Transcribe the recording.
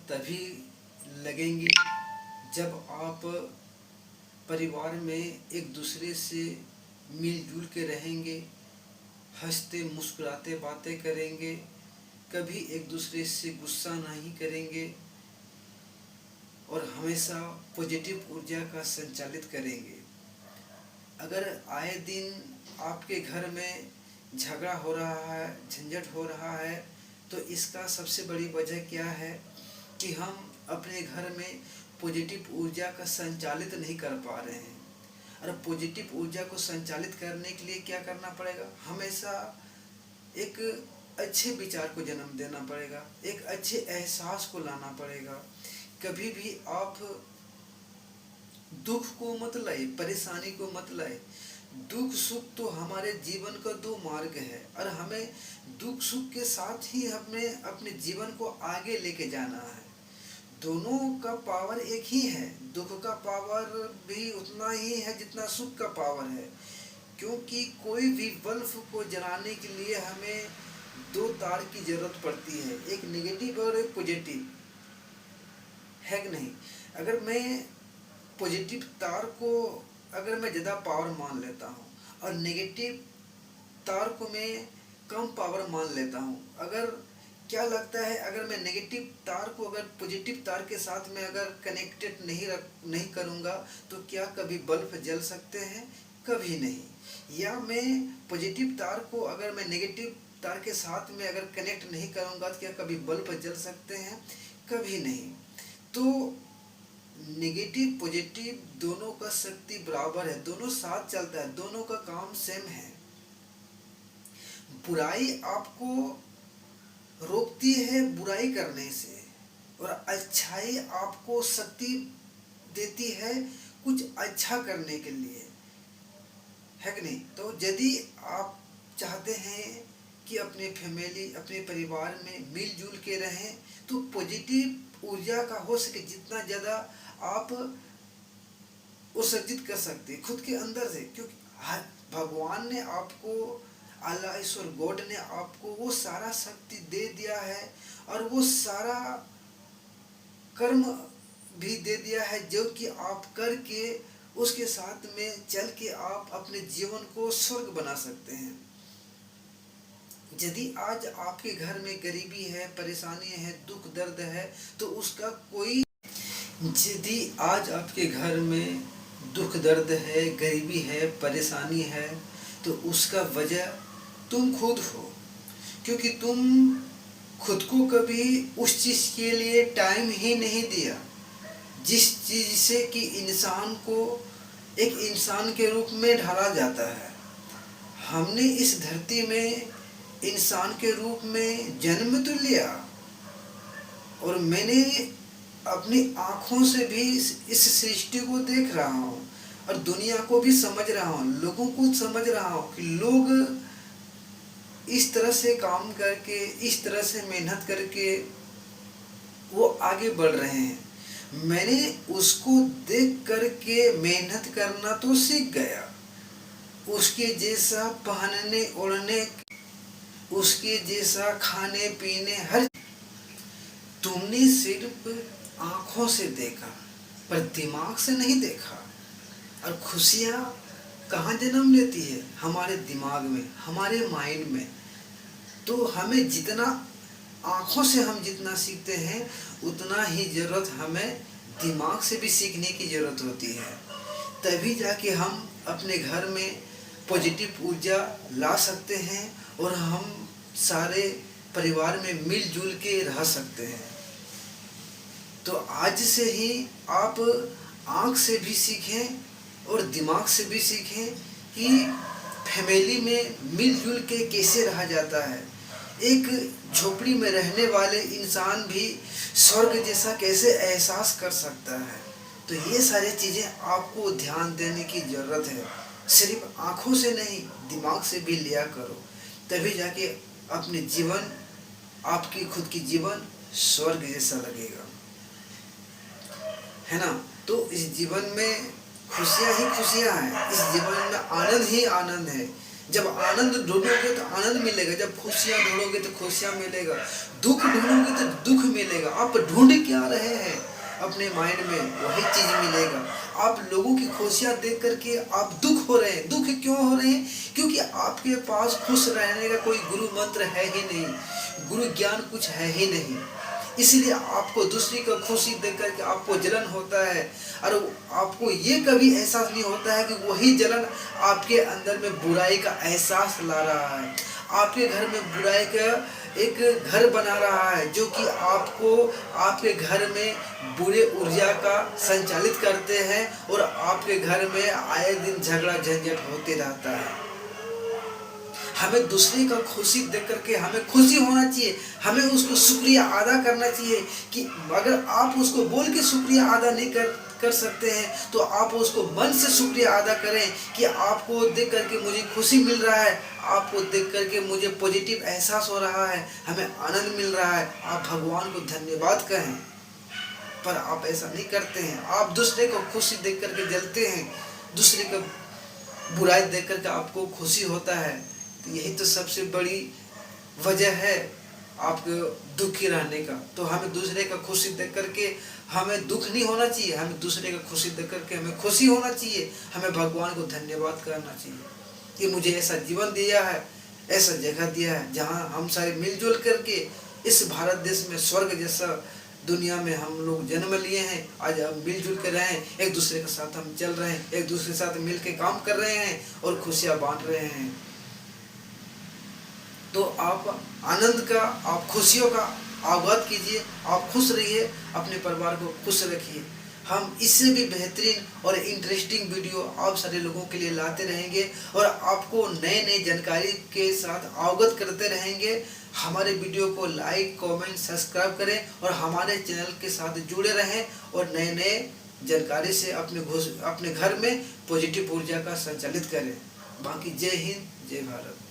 तभी लगेंगे जब आप परिवार में एक दूसरे से मिलजुल के रहेंगे, हंसते मुस्कुराते बातें करेंगे, कभी एक दूसरे से गुस्सा नहीं करेंगे और हमेशा पॉजिटिव ऊर्जा का संचालित करेंगे। अगर आए दिन आपके घर में झगड़ा हो रहा है, झंझट हो रहा है, तो इसका सबसे बड़ी वजह क्या है कि हम अपने घर में पॉजिटिव ऊर्जा का संचालित नहीं कर पा रहे हैं। और पॉजिटिव ऊर्जा को संचालित करने के लिए क्या करना पड़ेगा? हमेशा एक अच्छे विचार को जन्म देना पड़ेगा, एक अच्छे एहसास को लाना पड़ेगा। कभी भी आप दुख को मत लाए, परेशानी को मत लाए। दुख सुख तो हमारे जीवन का दो मार्ग है और हमें दुख सुख के साथ ही हमें अपने जीवन को आगे लेके जाना है। दोनों का पावर एक ही है। दुख का पावर भी उतना ही है जितना सुख का पावर है, क्योंकि कोई भी बल्ब को जलाने के लिए हमें दो तार की जरूरत पड़ती है, एक नेगेटिव और एक पॉजिटिव, है कि नहीं? अगर मैं पॉजिटिव तार को अगर मैं ज़्यादा पावर मान लेता हूँ और नेगेटिव तार को मैं कम पावर मान लेता हूँ, अगर क्या लगता है अगर मैं नेगेटिव तार को अगर पॉजिटिव तार के साथ में अगर कनेक्टेड नहीं करूँगा तो क्या कभी बल्ब जल सकते हैं? कभी नहीं। या मैं पॉजिटिव तार को अगर मैं नेगेटिव तार के साथ में अगर कनेक्ट नहीं करूँगा तो क्या कभी बल्ब जल सकते हैं? कभी नहीं। तो नेगेटिव पॉजिटिव दोनों का शक्ति बराबर है, दोनों साथ चलता है, दोनों का काम सेम है। बुराई आपको रोकती है बुराई करने से और अच्छाई आपको शक्ति देती है कुछ अच्छा करने के लिए, है कि नहीं? तो यदि आप चाहते हैं कि अपने फैमिली अपने परिवार में मिलजुल के रहें तो पॉजिटिव ऊर्जा का हो सके जितना ज़्यादा आप उत्सर्जित कर सकते खुद के अंदर से, क्योंकि भगवान ने आपको, अल्लाह ईश्वर गॉड ने आपको वो सारा शक्ति दे दिया है और वो सारा कर्म भी दे दिया है जो कि आप करके उसके साथ में चल के आप अपने जीवन को स्वर्ग बना सकते हैं। यदि आज आपके घर में गरीबी है, परेशानी है, दुख दर्द है तो उसका कोई, यदि आज आपके घर में दुख दर्द है, गरीबी है, परेशानी है तो उसका वजह तुम खुद हो, क्योंकि तुम खुद को कभी उस चीज़ के लिए टाइम ही नहीं दिया जिस चीज़ से कि इंसान को एक इंसान के रूप में ढाला जाता है। हमने इस धरती में इंसान के रूप में जन्म तो लिया और मैंने अपनी आँखों से भी इस सृष्टि को देख रहा हूँ और दुनिया को भी समझ रहा हूँ, लोगों को समझ रहा हूँ कि लोग इस तरह से काम करके, इस तरह से मेहनत करके वो आगे बढ़ रहे हैं। मैंने उसको देख करके मेहनत करना तो सीख गया, उसके जैसा पहनने ओढ़ने, उसके जैसा खाने पीने, हर तुमने सिर्फ आँखों से देखा पर दिमाग से नहीं देखा। और खुशियाँ कहाँ जन्म लेती है? हमारे दिमाग में, हमारे माइंड में। तो हमें जितना आँखों से हम जितना सीखते हैं उतना ही ज़रूरत हमें दिमाग से भी सीखने की ज़रूरत होती है। तभी जाके हम अपने घर में पॉजिटिव ऊर्जा ला सकते हैं और हम सारे परिवार में मिलजुल के रह सकते हैं। तो आज से ही आप आँख से भी सीखें और दिमाग से भी सीखें कि फैमिली में मिलजुल के कैसे रहा जाता है। एक झोपड़ी में रहने वाले इंसान भी स्वर्ग जैसा कैसे एहसास कर सकता है। तो ये सारी चीज़ें आपको ध्यान देने की ज़रूरत है। सिर्फ आँखों से नहीं, दिमाग से भी लिया करो, तभी जाके अपने जीवन, आपकी खुद की जीवन स्वर्ग जैसा लगेगा, है ना? तो इस जीवन में खुशियाँ ही खुशियाँ हैं, इस जीवन में आनंद ही आनंद है। जब आनंद ढूंढोगे तो आनंद मिलेगा, जब खुशियां ढूंढोगे तो खुशियां मिलेगा, दुख ढूंढोगे तो दुख मिलेगा। आप ढूंढ क्या रहे हैं अपने माइंड में, वही चीज मिलेगा। आप लोगों की खुशियां देख करके आप दुख हो रहे हैं। दुख क्यों हो रहे हैं? क्योंकि आपके पास खुश रहने का कोई गुरु मंत्र है ही नहीं, गुरु ज्ञान कुछ है ही नहीं। इसलिए आपको दूसरी को खुशी देख करके आपको जलन होता है, और आपको ये कभी एहसास नहीं होता है कि वही जलन आपके अंदर में बुराई का एहसास ला रहा है, आपके घर में बुराई का एक घर बना रहा है, जो कि आपको आपके घर में बुरे ऊर्जा का संचालित करते हैं, और आपके घर में आए दिन झगड़ा झंझट होते रहता है। हमें दूसरे का खुशी देख करके हमें खुशी होना चाहिए, हमें उसको शुक्रिया अदा करना चाहिए। कि अगर आप उसको बोल के शुक्रिया अदा नहीं कर सकते हैं तो आप उसको मन से शुक्रिया अदा करें कि आपको देख करके मुझे खुशी मिल रहा है, आपको देख करके मुझे पॉजिटिव एहसास हो रहा है, हमें आनंद मिल रहा है। आप भगवान को धन्यवाद कहें, पर आप ऐसा नहीं करते हैं। आप दूसरे को खुशी देख करके जलते हैं, दूसरे को बुराई देख करके आपको खुशी होता है। तो यही तो सबसे बड़ी वजह है आपको दुखी रहने का। तो हमें दूसरे का खुशी देख करके हमें दुख नहीं होना चाहिए, हमें दूसरे का खुशी देख करके हमें खुशी होना चाहिए। हमें भगवान को धन्यवाद करना चाहिए कि मुझे ऐसा जीवन दिया है, ऐसा जगह दिया है जहाँ हम सारे मिलजुल करके इस भारत देश में स्वर्ग जैसा दुनिया में हम लोग जन्म लिए हैं। आज हम मिलजुल कर रहे हैं, एक दूसरे के साथ हम चल रहे हैं, एक दूसरे के साथ मिल के काम कर रहे हैं और खुशियाँ बांट रहे हैं। तो आप आनंद का, आप खुशियों का अवगत कीजिए, आप खुश रहिए, अपने परिवार को खुश रखिए। हम इससे भी बेहतरीन और इंटरेस्टिंग वीडियो आप सारे लोगों के लिए लाते रहेंगे और आपको नए नए जानकारी के साथ अवगत करते रहेंगे। हमारे वीडियो को लाइक, कमेंट, सब्सक्राइब करें और हमारे चैनल के साथ जुड़े रहें और नए नए जानकारी से अपने घर में पॉजिटिव ऊर्जा का संचालित करें। बाकी जय हिंद, जय भारत।